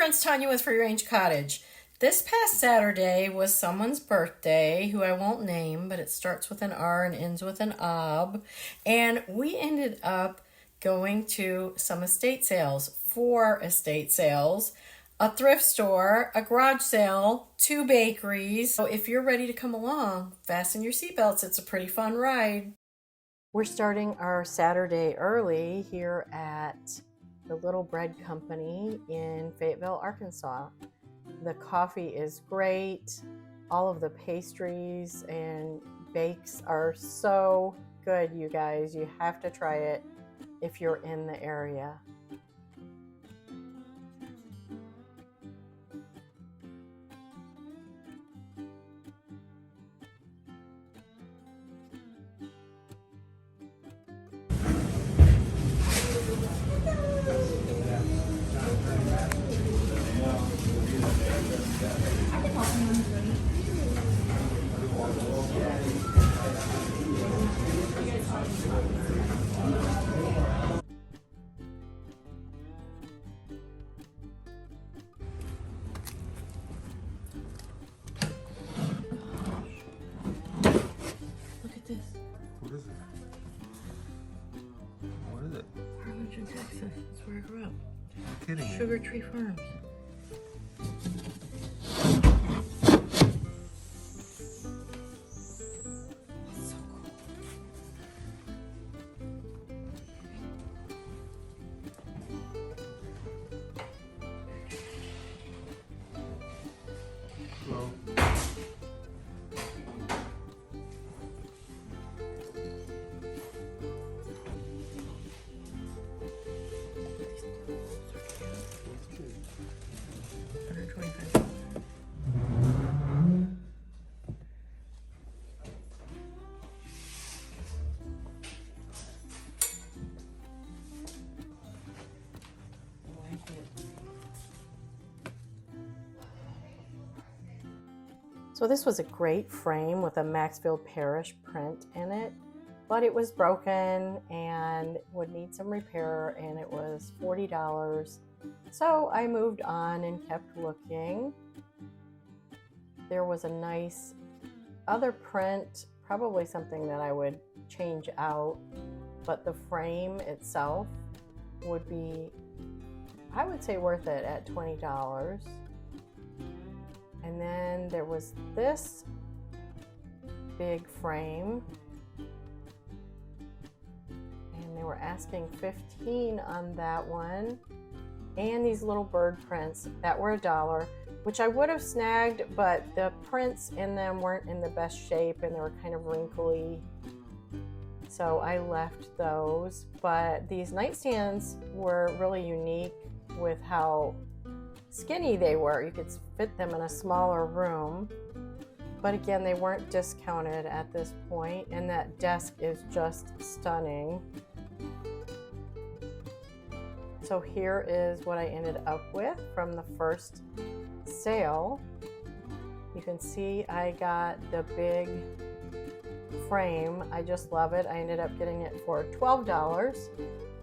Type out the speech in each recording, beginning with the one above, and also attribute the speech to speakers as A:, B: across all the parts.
A: friends, Tanya with Free Range Cottage. This past Saturday was someone's birthday who I won't name, but it starts with an R and ends with an ob. And we ended up going to some estate sales, 4 estate sales, a thrift store, a garage sale, 2 bakeries. So if you're ready to come along, fasten your seatbelts. It's a pretty fun ride. We're starting our Saturday early here at the Little Bread Company in Fayetteville, Arkansas. The coffee is great. All of the pastries and bakes are so good, you guys. You have to try it if you're in the area. Look at this.
B: What is it? What is it?
A: Arlington, Texas. That's where I grew up.
B: You're kidding me.
A: Sugar Tree Farms. That's so cool.
B: Hello.
A: So this was a great frame with a Maxfield Parish print in it, but it was broken and would need some repair, and it was $40. So I moved on and kept looking. There was a nice other print, probably something that I would change out, but the frame itself would be, I would say, worth it at $20. And then there was this big frame, and they were asking $15 on that one. And these little bird prints that were $1, which I would have snagged, but the prints in them weren't in the best shape and they were kind of wrinkly. So I left those. But these nightstands were really unique with how skinny they were. You could fit them in a smaller room, but again, they weren't discounted at this point, and that desk is just stunning. So here is what I ended up with from the first sale. You can see I got the big frame. I just love it. I ended up getting it for $12,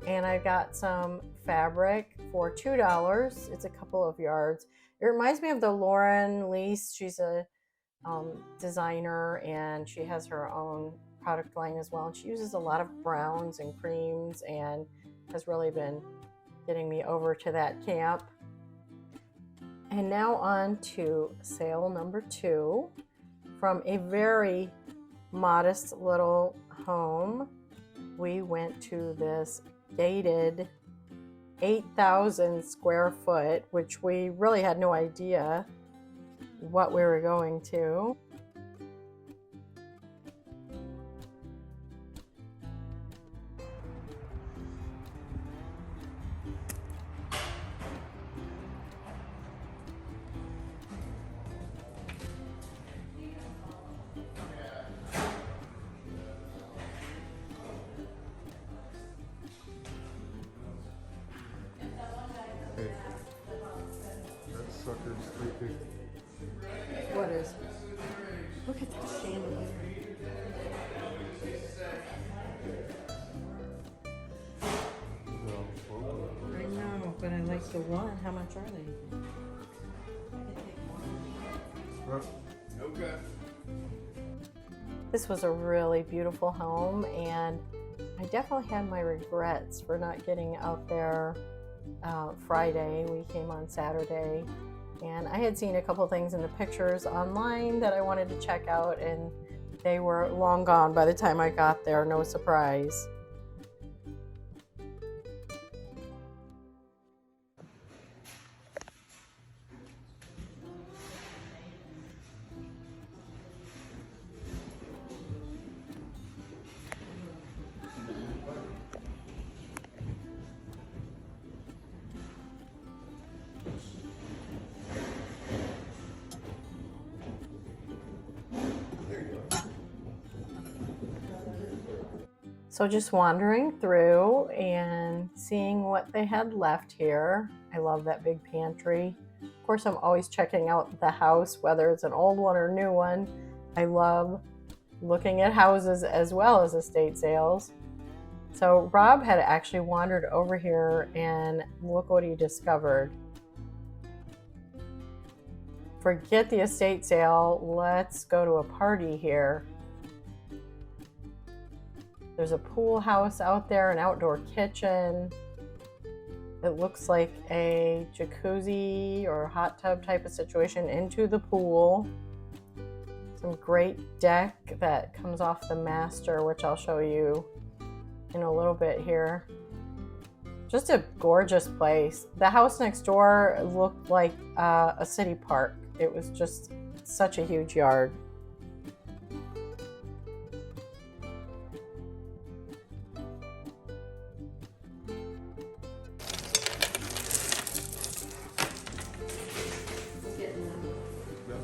A: and I got some fabric for $2. It's a couple of yards. It reminds me of the Lauren Lease. She's a designer, and she has her own product line as well. And she uses a lot of browns and creams and has really been getting me over to that camp. And now on to sale number 2 from a very modest little home. We went to this gated 8,000 square foot, which we really had no idea what we were going to.
B: Hey, that sucker's sleeping.
A: What is? Look at that chandelier.
B: No,
A: I know, but I like like the one. How much are they?
B: Okay.
A: This was a really beautiful home, and I definitely had my regrets for not getting out there Friday. We came on Saturday, and I had seen a couple things in the pictures online that I wanted to check out, and they were long gone by the time I got there. No surprise. So just wandering through and seeing what they had left here. I love that big pantry. Of course, I'm always checking out the house, whether it's an old one or new one. I love looking at houses as well as estate sales. So Rob had actually wandered over here, and look what he discovered. Forget the estate sale, let's go to a party here. There's a pool house out there, an outdoor kitchen. It looks like a jacuzzi or hot tub type of situation into the pool. Some great deck that comes off the master, which I'll show you in a little bit here. Just a gorgeous place. The house next door looked like a city park. It was just such a huge yard.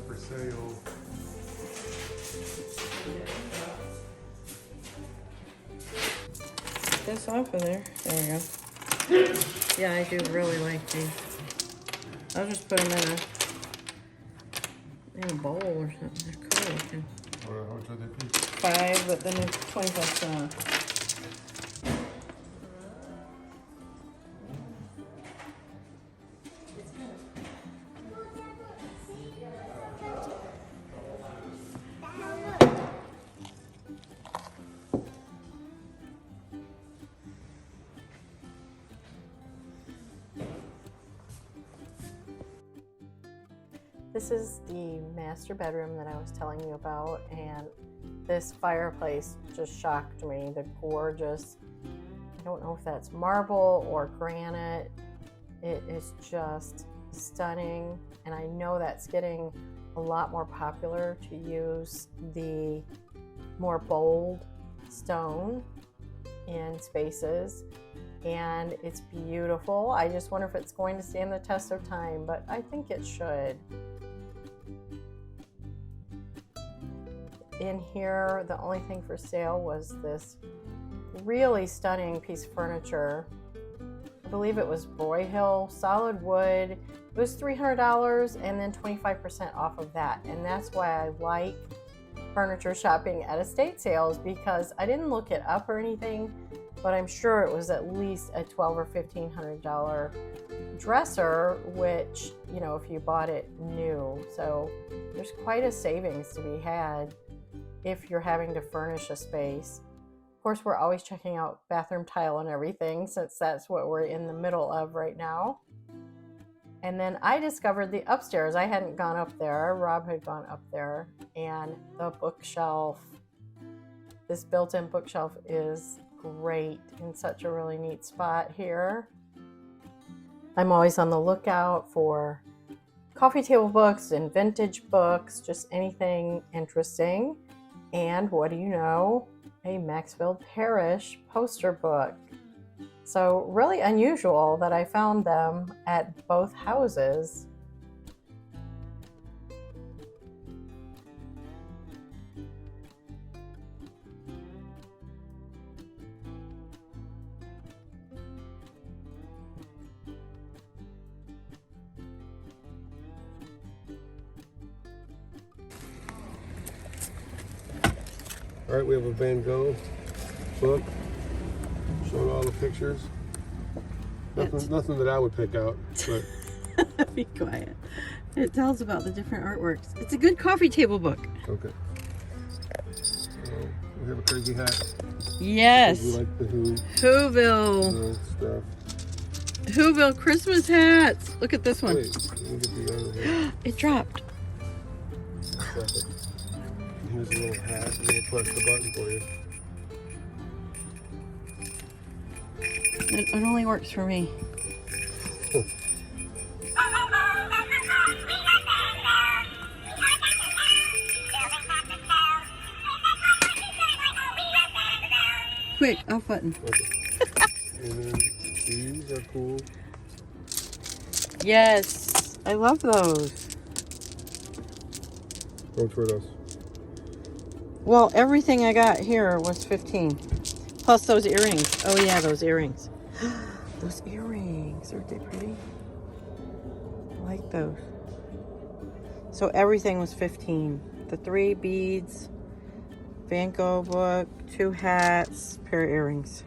B: For sale.
A: This off of there. There we go. Yeah, I do really like these. I'll just put them in a bowl or something. They're cool looking.
B: How much are they piece?
A: 5, but then it's 25 cents. This is the master bedroom that I was telling you about, and this fireplace just shocked me. The gorgeous, I don't know if that's marble or granite. It is just stunning, and I know that's getting a lot more popular to use the more bold stone in spaces, and it's beautiful. I just wonder if it's going to stand the test of time, but I think it should. In here, the only thing for sale was this really stunning piece of furniture. I believe it was Broyhill solid wood. It was $300 and then 25% off of that. And that's why I like furniture shopping at estate sales, because I didn't look it up or anything, but I'm sure it was at least a $1,200 or $1,500 dresser, which, you know, if you bought it new. So there's quite a savings to be had if you're having to furnish a space. Of course, we're always checking out bathroom tile and everything, since that's what we're in the middle of right now. And then I discovered the upstairs. I hadn't gone up there. Rob had gone up there. And the bookshelf, this built-in bookshelf is great in such a really neat spot here. I'm always on the lookout for coffee table books and vintage books, just anything interesting. And what do you know? A Maxfield Parrish poster book. So really unusual that I found them at both houses.
B: All right, we have a Van Gogh book showing all the pictures. Nothing that I would pick out, but
C: Be quiet. It tells about the different artworks. It's a good coffee table book.
B: okay. We have a crazy hat.
C: Yes.
B: We like the
C: Whoville.
B: stuff.
C: Whoville Christmas hats. Look at this one.
B: Wait, let me get the other one.
C: It dropped.
B: Here's a little hat. I'm going to press the button for you.
C: It only works for me. Quick, off button.
B: Okay. And then these are cool.
C: Yes, I love those.
B: Go toward us.
C: Well, everything I got here was 15. Plus those earrings. Oh yeah, those earrings. Those earrings, aren't they pretty? I like those. So everything was 15. The 3 beads, Van Gogh book, 2 hats, pair of earrings.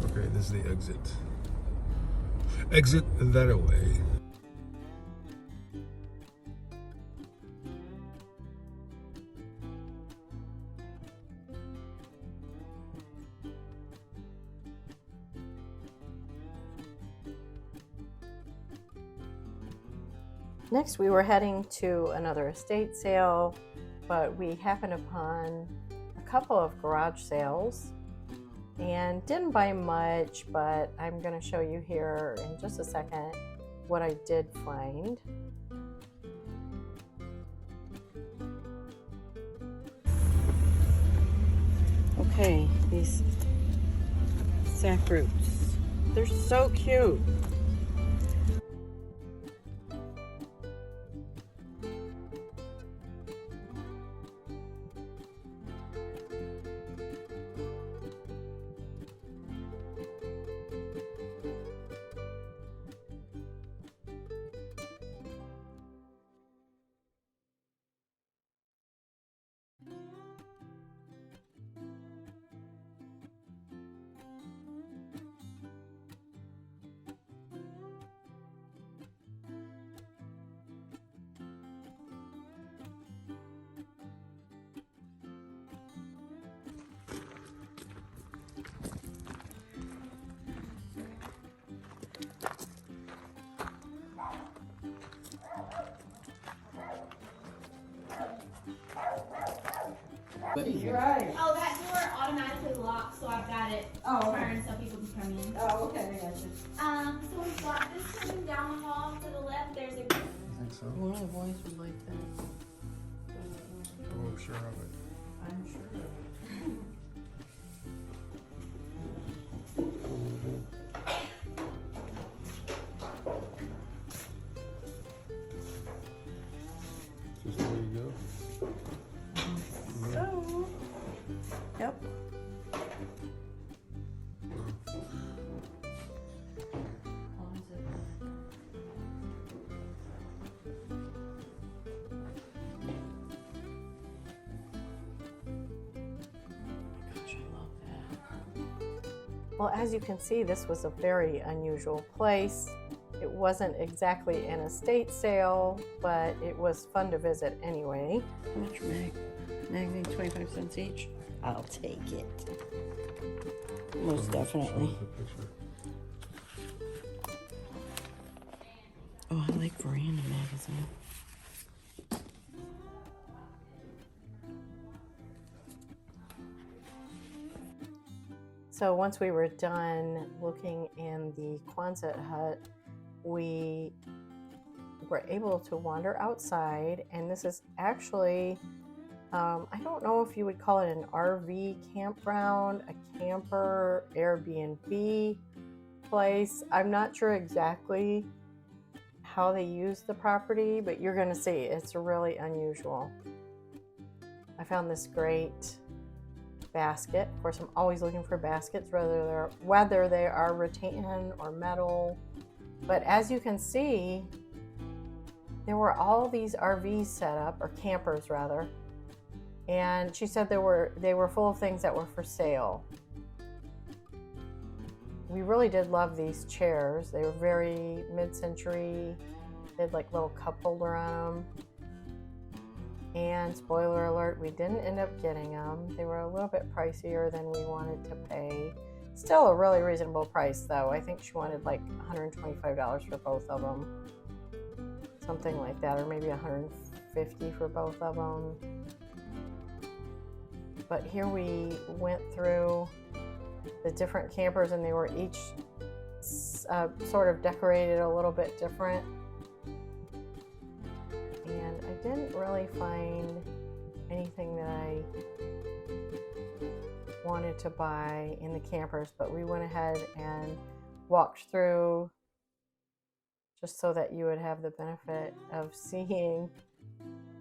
B: Okay, this is the exit. Exit that away.
A: Next, we were heading to another estate sale, but we happened upon a couple of garage sales and didn't buy much, but I'm going to show you here in just a second what I did find.
C: Okay, these sack roots. They're so cute.
D: You're right. Oh, that door automatically locks, so I've got it turned so people can come in.
C: Oh, okay, I got you.
D: So we've got this coming down the hall to the left. There's a.
B: You think so?
C: One of the boys would like that.
B: Oh, sure of it.
C: I'm sure.
B: Just the way you go.
A: So, yep. Well, as you can see, this was a very unusual place. It wasn't exactly an estate sale, but it was fun to visit anyway.
C: How much magazine? 25 cents each? I'll take it. Most definitely. Oh, I like Veranda magazine.
A: So once we were done looking in the Quonset hut, we were able to wander outside, and this is actually, I don't know if you would call it an RV campground, a camper, Airbnb place. I'm not sure exactly how they use the property, but you're going to see it's really unusual. I found this great basket. Of course, I'm always looking for baskets, whether they are rattan or metal. But as you can see, there were all these RVs set up, or campers rather, and she said they were full of things that were for sale. we really did love these chairs. They were very mid-century. They had like little cup holder on them. And spoiler alert, we didn't end up getting them. They were a little bit pricier than we wanted to pay. Still a really reasonable price though. I think she wanted like $125 for both of them. Something like that, or maybe $150 for both of them. But here we went through the different campers and they were each sort of decorated a little bit different. And I didn't really find anything that I wanted to buy in the campers, but we went ahead and walked through just so that you would have the benefit of seeing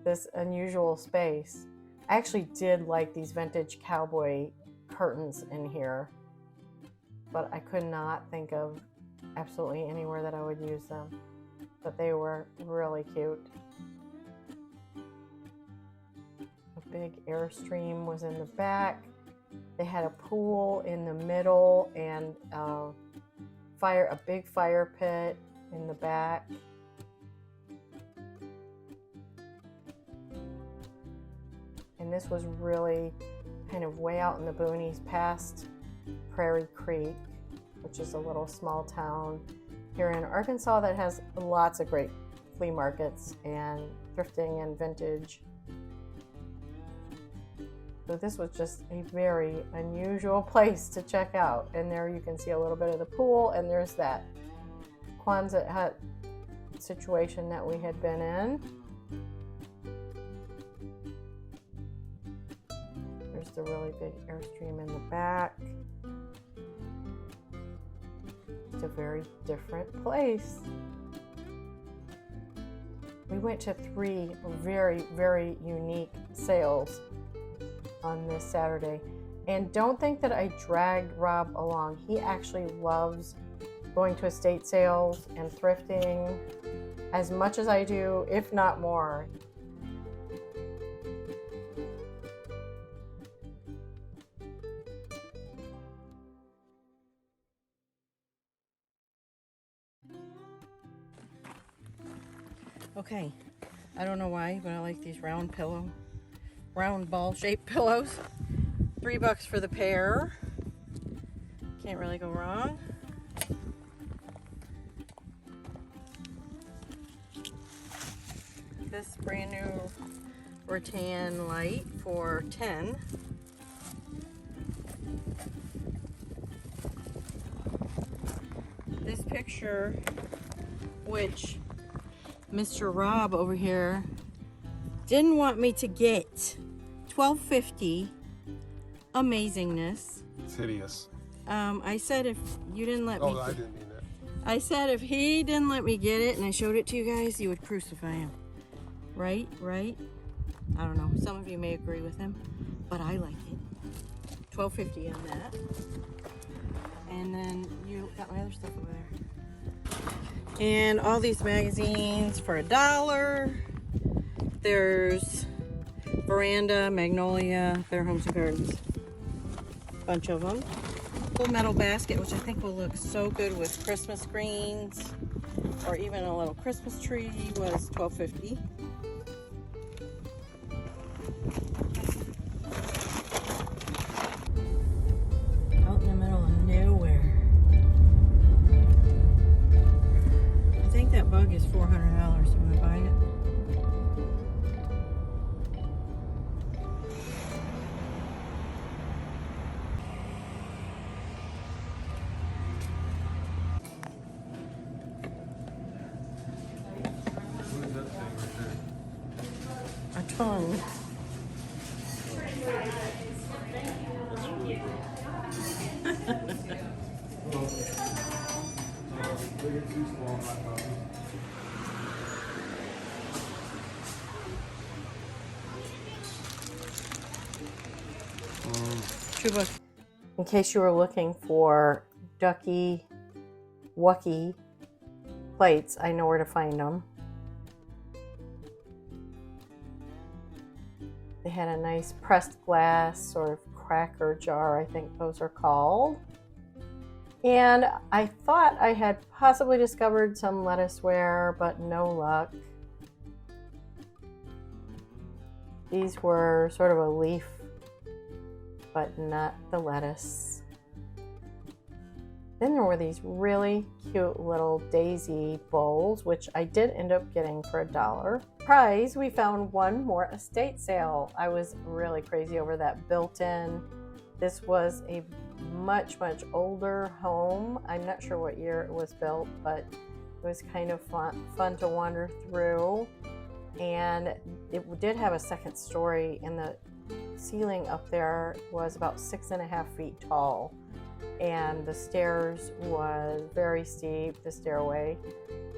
A: this unusual space. I actually did like these vintage cowboy curtains in here, but I could not think of absolutely anywhere that I would use them. But they were really cute. A big Airstream was in the back. They had a pool in the middle and a big fire pit in the back. And this was really kind of way out in the boonies past Prairie Creek, which is a little small town here in Arkansas that has lots of great flea markets and thrifting and vintage. So this was just a very unusual place to check out. And there you can see a little bit of the pool, and there's that Quonset hut situation that we had been in. There's the really big Airstream in the back. It's a very different place. We went to 3 very, very unique sales on this Saturday. And don't think that I dragged Rob along. He actually loves going to estate sales and thrifting as much as I do, if not more.
C: Okay, I don't know why, but I like these round ball shaped pillows. $3 for the pair. Can't really go wrong. This brand new rattan light for $10. This picture, which Mr. Rob over here didn't want me to get, $12.50. Amazingness.
B: It's hideous.
C: I said if you didn't let me.
B: Oh, I didn't mean that.
C: I said if he didn't let me get it and I showed it to you guys, you would crucify him. Right? I don't know. Some of you may agree with him, but I like it. $12.50 on that. And then you got my other stuff over there. And all these magazines for $1. There's Veranda, Magnolia, Better Homes and Gardens. Bunch of them. Little metal basket, which I think will look so good with Christmas greens or even a little Christmas tree, was $12.50. Out in the middle of nowhere. I think that bug is $400. You want to buy it? A tongue. $2.
A: In case you were looking for ducky, wucky plates, I know where to find them. They had a nice pressed glass sort of cracker jar, I think those are called. And I thought I had possibly discovered some lettuceware, but no luck. These were sort of a leaf, but not the lettuce. Then there were these really cute little daisy bowls, which I did end up getting for $1. Surprise, we found one more estate sale. I was really crazy over that built-in. This was a much older home. I'm not sure what year it was built, but it was kind of fun to wander through. And it did have a second story, and the ceiling up there was about 6.5 feet tall, and the stairs was very steep, the stairway.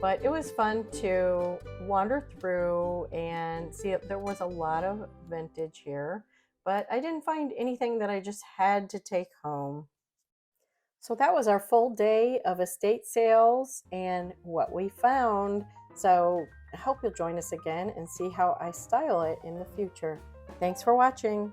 A: But it was fun to wander through and see if there was a lot of vintage here, but I didn't find anything that I just had to take home. So that was our full day of estate sales and what we found. So I hope you'll join us again and see how I style it in the future. Thanks for watching.